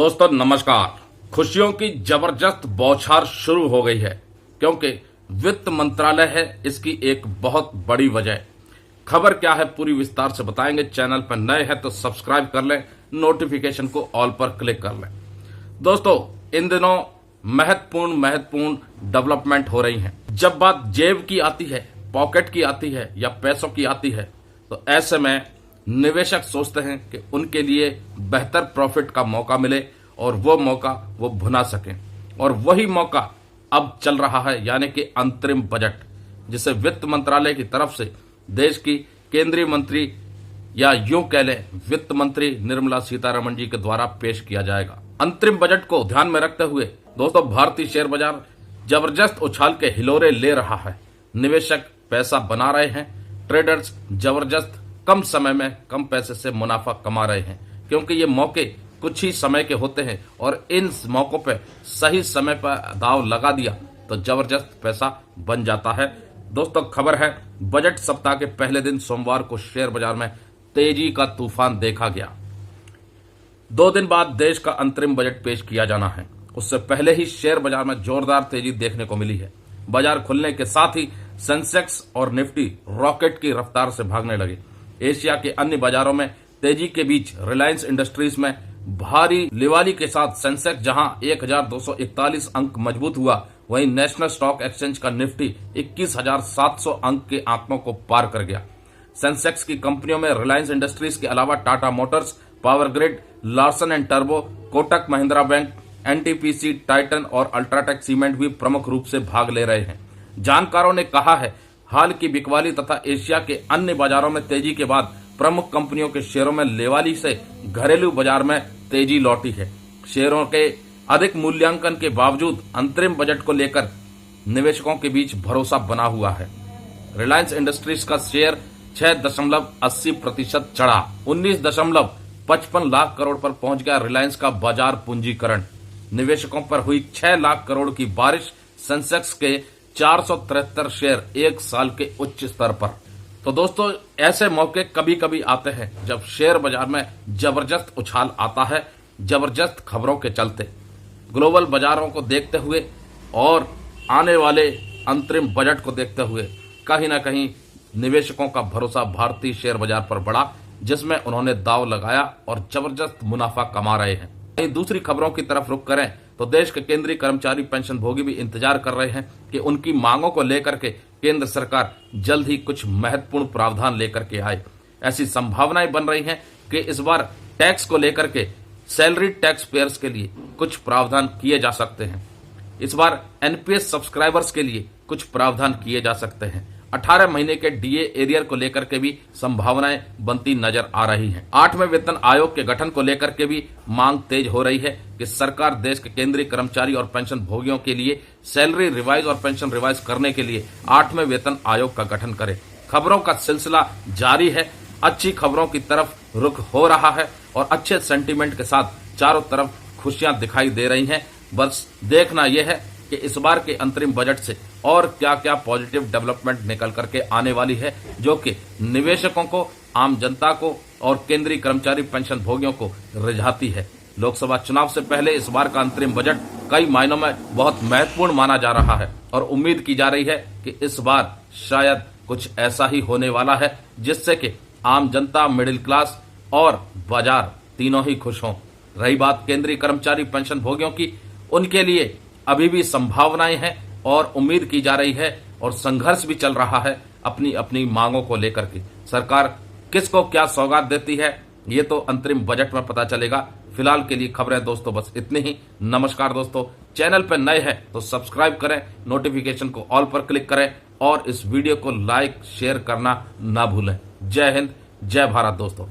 दोस्तों नमस्कार। खुशियों की जबरदस्त बौछार शुरू हो गई है क्योंकि वित्त मंत्रालय है इसकी एक बहुत बड़ी वजह। खबर क्या है पूरी विस्तार से बताएंगे। चैनल पर नए हैं तो सब्सक्राइब कर लें, नोटिफिकेशन को ऑल पर क्लिक कर लें। दोस्तों इन दिनों महत्वपूर्ण डेवलपमेंट हो रही हैं। जब बात जेब की आती है, पॉकेट की आती है या पैसों की आती है तो ऐसे में निवेशक सोचते हैं कि उनके लिए बेहतर प्रॉफिट का मौका मिले और वो मौका वो भुना सकें। और वही मौका अब चल रहा है, यानी कि अंतरिम बजट, जिसे वित्त मंत्रालय की तरफ से देश की केंद्रीय मंत्री या यूं कह लें वित्त मंत्री निर्मला सीतारमण जी के द्वारा पेश किया जाएगा। अंतरिम बजट को ध्यान में रखते हुए दोस्तों भारतीय शेयर बाजार जबरदस्त उछाल के हिलोरे ले रहा है। निवेशक पैसा बना रहे हैं, ट्रेडर्स जबरदस्त कम समय में कम पैसे से मुनाफा कमा रहे हैं, क्योंकि ये मौके कुछ ही समय के होते हैं और इन मौकों पे सही समय पर दाव लगा दिया तो जबरदस्त पैसा बन जाता है। दोस्तों खबर है बजट सप्ताह के पहले दिन सोमवार को शेयर बाजार में तेजी का तूफान देखा गया। 2 दिन बाद देश का अंतरिम बजट पेश किया जाना है, उससे पहले ही शेयर बाजार में जोरदार तेजी देखने को मिली है। बाजार खुलने के साथ ही सेंसेक्स और निफ्टी रॉकेट की रफ्तार से भागने लगे। एशिया के अन्य बाजारों में तेजी के बीच रिलायंस इंडस्ट्रीज में भारी लिवाली के साथ सेंसेक्स जहां 1241 अंक मजबूत हुआ, वहीं नेशनल स्टॉक एक्सचेंज का निफ्टी 21,700 अंक के आंकड़ों को पार कर गया। सेंसेक्स की कंपनियों में रिलायंस इंडस्ट्रीज के अलावा Tata Motors, power grid, Larsen and turbo, Kotak Mahindra bank, NTPC, Titan और अल्ट्राटेक सीमेंट भी प्रमुख रूप से भाग ले रहे हैं। जानकारों ने कहा है हाल की बिकवाली तथा एशिया के अन्य बाजारों में तेजी के बाद प्रमुख कंपनियों के शेयरों में लेवाली से घरेलू बाजार में तेजी लौटी है। शेयरों के अधिक मूल्यांकन के बावजूद अंतरिम बजट को लेकर निवेशकों के बीच भरोसा बना हुआ है। रिलायंस इंडस्ट्रीज का शेयर 6.80% चढ़ा, 19.55 लाख करोड़ पर पहुंच गया रिलायंस का बाजार पूंजीकरण। निवेशकों पर हुई 6 लाख करोड़ की बारिश, सेंसेक्स के 473 शेयर एक साल के उच्च स्तर पर। तो दोस्तों ऐसे मौके कभी कभी आते हैं जब शेयर बाजार में जबरदस्त उछाल आता है, जबरदस्त खबरों के चलते। ग्लोबल बाजारों को देखते हुए और आने वाले अंतरिम बजट को देखते हुए कहीं ना कहीं निवेशकों का भरोसा भारतीय शेयर बाजार पर बढ़ा, जिसमें उन्होंने दांव लगाया और जबरदस्त मुनाफा कमा रहे हैं। दूसरी खबरों की तरफ रुख करें तो देश के केंद्रीय कर्मचारी पेंशन भोगी भी इंतजार कर रहे हैं कि उनकी मांगों को लेकर के केंद्र सरकार जल्द ही कुछ महत्वपूर्ण प्रावधान लेकर के आए। ऐसी संभावनाएं बन रही हैं कि इस बार टैक्स को लेकर के सैलरी टैक्स पेयर्स के लिए कुछ प्रावधान किए जा सकते हैं। इस बार एनपीएस सब्सक्राइबर्स के लिए कुछ प्रावधान किए जा सकते हैं। 18 महीने के डीए एरियर को लेकर के भी संभावनाएं बनती नजर आ रही हैं। 8वें वेतन आयोग के गठन को लेकर के भी मांग तेज हो रही है कि सरकार देश के केंद्रीय कर्मचारी और पेंशन भोगियों के लिए सैलरी रिवाइज और पेंशन रिवाइज करने के लिए 8वें वेतन आयोग का गठन करे। खबरों का सिलसिला जारी है, अच्छी खबरों की तरफ रुख हो रहा है और अच्छे सेंटीमेंट के साथ चारों तरफ खुशियां दिखाई दे रही हैं। बस देखना यह है कि इस बार के अंतरिम बजट से और क्या क्या पॉजिटिव डेवलपमेंट निकल करके आने वाली है, जो कि निवेशकों को, आम जनता को और केंद्रीय कर्मचारी पेंशन भोगियों को रिझाती है। लोकसभा चुनाव से पहले इस बार का अंतरिम बजट कई मायनों में बहुत महत्वपूर्ण माना जा रहा है और उम्मीद की जा रही है कि इस बार शायद कुछ ऐसा ही होने वाला है जिससे कि आम जनता, मिडिल क्लास और बाजार तीनों ही खुश हों। रही बात केंद्रीय कर्मचारी पेंशन भोगियों की, उनके लिए अभी भी संभावनाएं हैं और उम्मीद की जा रही है और संघर्ष भी चल रहा है अपनी अपनी मांगों को लेकर के। सरकार किसको क्या सौगात देती है ये तो अंतरिम बजट में पता चलेगा। फिलहाल के लिए खबरें दोस्तों बस इतनी ही। नमस्कार दोस्तों, चैनल पर नए हैं तो सब्सक्राइब करें, नोटिफिकेशन को ऑल पर क्लिक करें और इस वीडियो को लाइक शेयर करना ना भूलें। जय हिंद, जय भारत दोस्तों।